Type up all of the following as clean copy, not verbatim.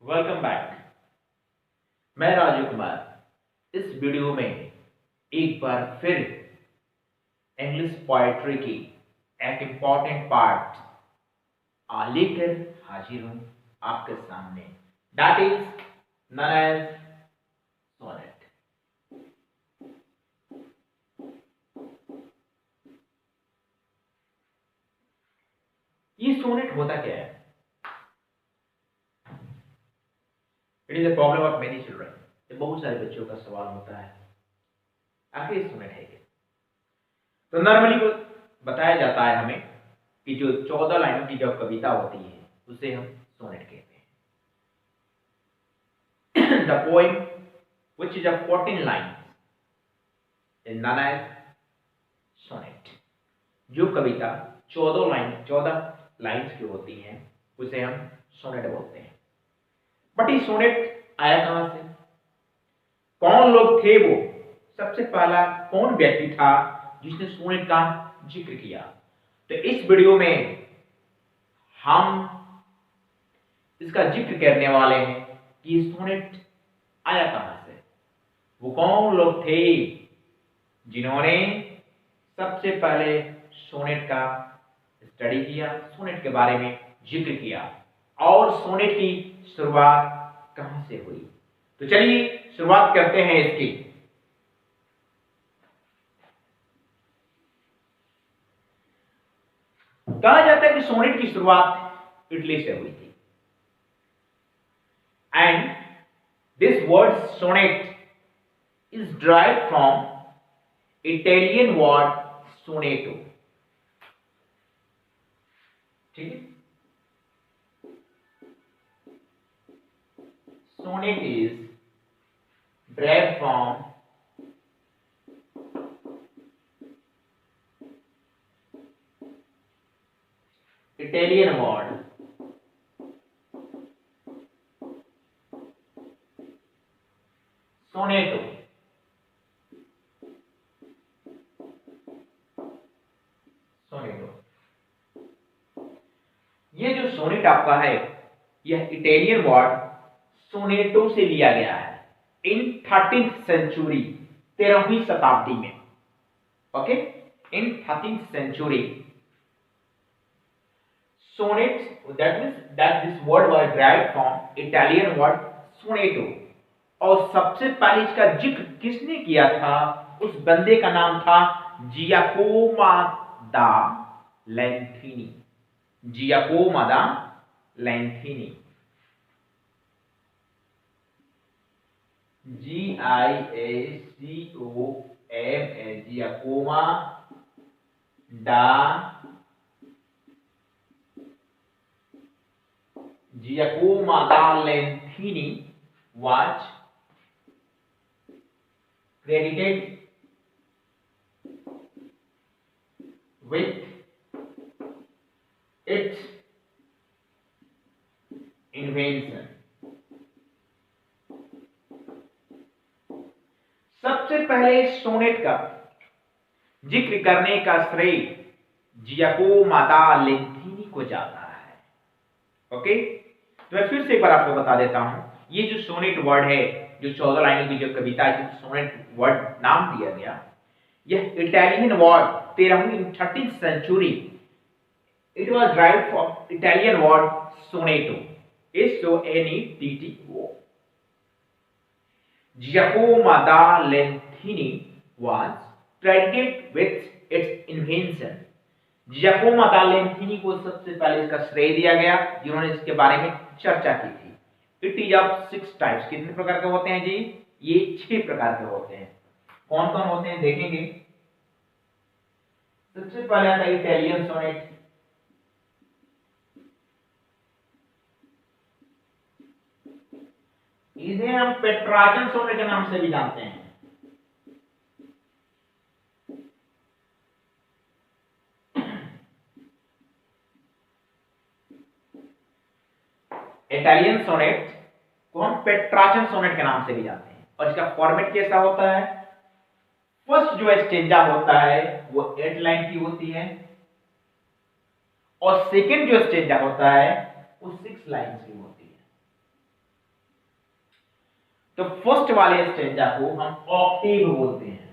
Welcome back. मैं राजू कुमार इस video में एक बार फिर इंग्लिश पोएट्री की एक इम्पॉर्टेंट पार्ट लेकर हाजिर हूं आपके सामने। That is known as sonnet. ये सोनेट होता क्या है? It is a problem of many children. ये बहुत सारे बच्चों का सवाल होता है, आखिर सोनेट है क्या? तो नॉर्मली वो बताया जाता है हमें कि जो 14 लाइनों की जो कविता होती है उसे हम सोनेट कहते हैं। The poem which is of 14 lines is known as sonnet। जो कविता 14 लाइन्स की होती हैं उसे हम सोनेट बोलते हैं। बट ये सोनेट आया कहां से? कौन लोग थे वो? सबसे पहला कौन व्यक्ति था जिसने सोनेट का जिक्र किया? तो इस वीडियो में हम इसका जिक्र करने वाले हैं कि सोनेट आया कहां से, वो कौन लोग थे जिन्होंने सबसे पहले सोनेट का स्टडी किया, सोनेट के बारे में जिक्र किया, और सोनेट की शुरुआत कहां से हुई। तो चलिए शुरुआत करते हैं इसकी। कहा जाता है कि सोनेट की शुरुआत इटली से हुई थी, and this word sonnet is derived from Italian word sonetto। ठीक है, sonnet is derived from Italian word sonetto। Sonetto, ये जो सोनेट आपका है यह इटालियन वर्ड सोनेटो से लिया गया है इन 13th सेंचुरी, 13वीं शताब्दी में। Okay, in 13th century sonnet, that means that this word was derived from Italian word sonetto. और सबसे पहले इसका जिक्र किसने किया था? उस बंदे का नाम था Giacomo da लैंथिनी। Giacomo da लैंथिनी, GIACOMA, Giacomo da लैंथिनी was credited with its invention। सबसे पहले सोनेट का जिक्र करने का श्रेय जियाकोमो दा लैंथिनी को जाता है। ओके, तो मैं फिर से एक बार आपको बता देता हूं, ये जो सोनेट वर्ड है, जो 14 लाइनों की जो कविता है, सोनेट वर्ड नाम दिया गया, यह Italian word 13th century, it was derived from Italian word sonetto, SONETTO। Giacomo da Lentini was credited with its invention। Giacomo da Lentini को सबसे पहले इसका श्रेय दिया गया, जिन्होंने इसके बारे में चर्चा की थी। It is of 6 types. कितने प्रकार के होते हैं जी? ये 6 प्रकार के होते हैं। कौन कौन होते हैं देखेंगे। सबसे पहले आता है इटालियन सोनेट, इसे हम पेट्रार्चन सोनेट के नाम से भी जानते हैं। इटालियन सोनेट को हम पेट्रार्चन सोनेट के नाम से भी जानते हैं। और इसका फॉर्मेट कैसा होता है? फर्स्ट जो स्टेंजा होता है वो 8 लाइन की होती है, और सेकंड जो स्टेंजा होता है वो 6 लाइन की होती है। तो फर्स्ट वाले स्टेंजा को हम ऑक्टेव बोलते हैं,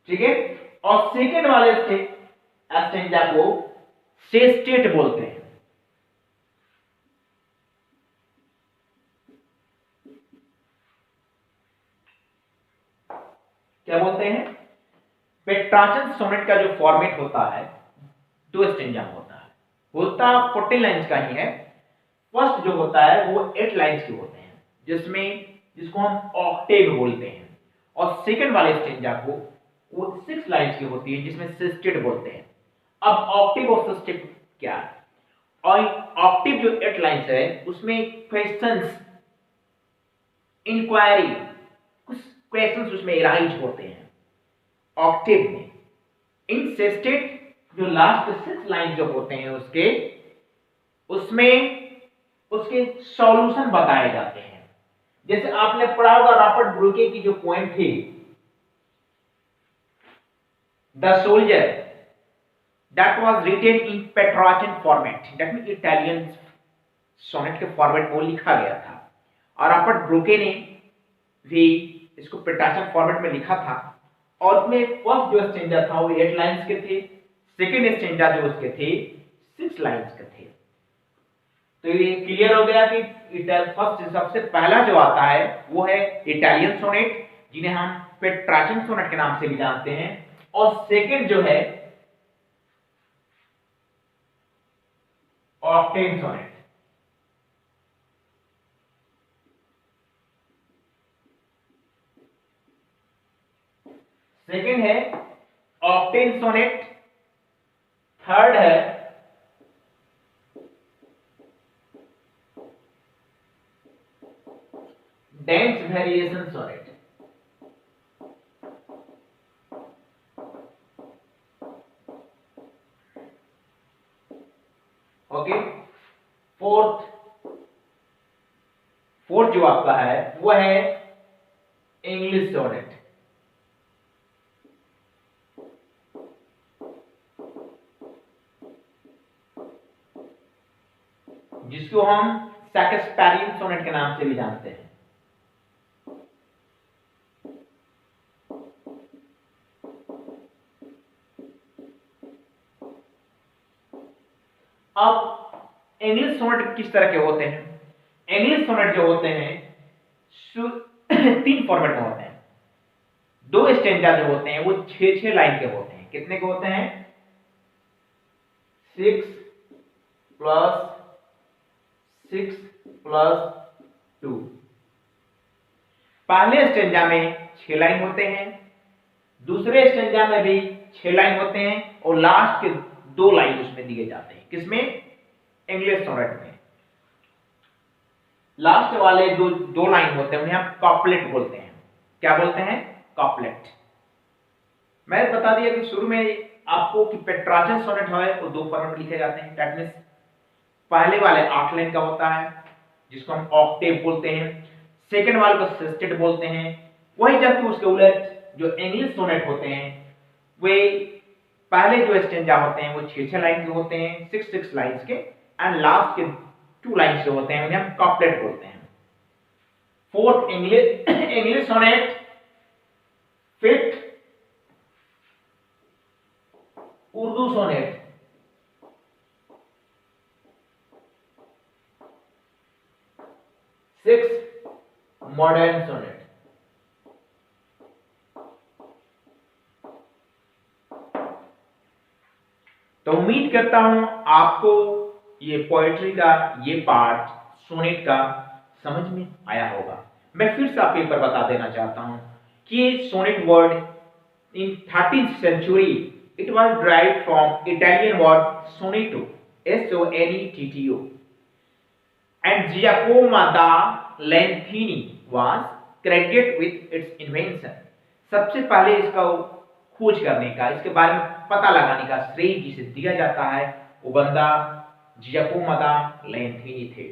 ठीक है। और सेकेंड वाले स्टेंजा को सेस्टेट बोलते हैं। क्या बोलते हैं? पेट्राचन सोनेट का जो फॉर्मेट होता है 2 स्टेंजा होता 14 लाइन्स का ही है। फर्स्ट जो होता है वो 8 लाइन्स के होते हैं, जिसको हम ऑक्टेव बोलते हैं। और सेकंड वाले स्टेंजा को वो 6 लाइन्स की होती है, जिसमें सिस्टेट बोलते हैं। अब ऑक्टेव और सिस्टेट क्या है? और ऑक्टेव जो 8 लाइन्स है उसमें क्वेश्चंस, इंक्वायरी, कुछ क्वेश्चंस उसमें राइज होते हैं ऑक्टेव में। इन सिस्टेट जो लास्ट 6 लाइन जो होते हैं उसके सॉल्यूशन बताए जाते हैं। जैसे आपने पढ़ा होगा रॉबर्ट ब्रूके की जो पोएम थी the soldier, that was written in Petrarchan format, that mean Italian sonnet के फॉर्मेट में लिखा गया था। और रॉबर्ट ब्रूके ने भी इसको पेट्राचन फॉर्मेट में लिखा था। और उसमें फर्स्ट जो स्टेंजा था वो 8 लाइन्स के थे, सेकेंड स्टेंजा जो उसके थे 6 लाइन्स के थे। तो ये क्लियर हो गया कि फर्स्ट सबसे पहला जो आता है वो है इटालियन सोनेट, जिन्हें हम पेट्राचन सोनेट के नाम से भी जानते हैं। और सेकेंड जो है ऑक्टेव सोनेट। सेकेंड है ऑक्टेव सोनेट, थर्ड है dense variation sonnet. Okay, fourth जो आपका है वो है इंग्लिश सोनेट, जिसको हम शेक्सपियरियन सोनेट के नाम से भी जानते हैं। अब इंग्लिश सोनेट किस तरह के होते हैं? इंग्लिश सोनेट जो होते हैं 3 फॉर्मेट में होते हैं। 2 स्टेंजा जो होते हैं वो 6 लाइन के होते हैं। कितने के होते हैं? 6 + 6 + 2। पहले स्टेंजा में 6 लाइन होते हैं, दूसरे स्टेंजा में भी 6 लाइन होते हैं, और लास्ट के 2 लाइन उसमें दिए जाते हैं। किसमें? इंग्लिश सोनेट में। लास्ट वाले दो लाइन होते हैं उन्हें हम कॉपलेट बोलते हैं। क्या बोलते हैं? कॉपलेट। मैं बता दिया कि शुरू में आपको कि पेट्राचन सोनेट है वो 2 फॉर्मेट में लिखे जाते हैं। दैट मींस पहले वाले 8 लाइन का होता है जिसको हम ऑक्टेव बोलते हैं, सेकंड वाले को सिस्टेट बोलते हैं। वही जबकि उसके उलट जो इंग्लिश सोनेट होते हैं वे पहले जो स्टेंजा होते हैं वो 6 लाइन के होते हैं, 6 लाइंस के, एंड लास्ट के 2 लाइंस जो होते हैं उन्हें हम कॉपलेट बोलते हैं। Fourth English sonnet, fifth Urdu sonnet, six modern sonnet. तो उम्मीद करता हूं आपको ये पोएट्री का ये पार्ट सोनेट का समझ में आया होगा। मैं फिर से आपको एक बार बता देना चाहता हूं कि sonnet word in 13th century it was derived from Italian word sonetto, sonetto, and Giacomo da Lentini was credited with its invention। सबसे पहले इसका खोज करने का, इसके बारे में पता लगाने का श्रेय जिसे दिया जाता है वो बंदा जियाकोमो दा लेंथिनी थे।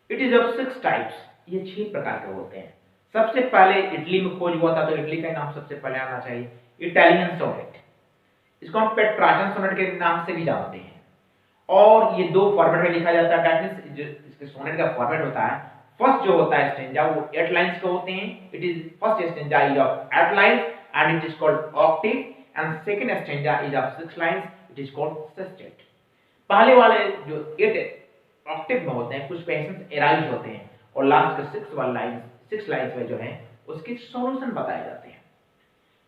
इट इज ऑफ 6 टाइप्स, ये 6 प्रकार के होते हैं। सबसे पहले इटली में खोज हुआ था तो इटली का नाम सबसे पहले आना चाहिए, इटालियन सोनेट। इसको हम पेट्राचन सोनेट के नाम से भी जानते हैं। और ये दो फॉर्मेट में लिखा जाता है। दैट मींस जो इसके सोनेट का फॉर्मेट होता है, फर्स्ट जो होता है स्टेंजा वो 8 लाइंस का होते हैं। It is first stanza is of 8 lines and it is called Octave and second stanza is of 6 lines, it is called sestet. पहले वाले जो 8 ऑक्टेव में होते हैं कुछ पेशेंट्स एराइज होते हैं और लास्ट के 6 लाइंस में जो है उसके सॉल्यूशन बताए जाते हैं।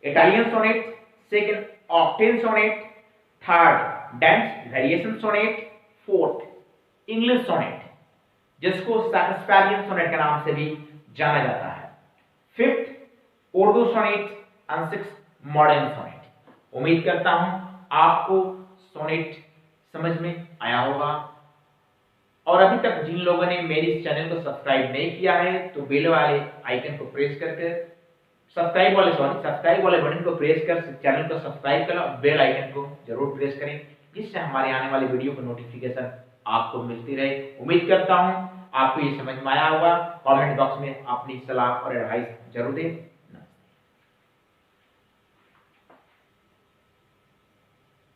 Italian sonnet, second octave sonnet, third dense variation sonnet, fourth English sonnet जिसको शेक्सपियरियन सोनेट के नाम से भी जाना जाता है, fifth Urdu sonnet and sixth modern sonnet. उम्मीद करता हूं आपको सोनेट समझ में आया होगा और अभी तक जिन लोगों ने मेरे इस चैनल को सब्सक्राइब नहीं किया है तो बेल वाले आइकन को प्रेस करके सब्सक्राइब वाले बटन को प्रेस कर चैनल को सब्सक्राइब करें और बेल आइकन को जरूर प्रेस करें जिससे हमारे आने वाले वीडियो की नोटिफिकेशन आपको मिलती रहे। उम्मीद करता हूं आपको ये समझ में आया होगा। कमेंट बॉक्स में अपनी सलाह और एडवाइस जरूर दें।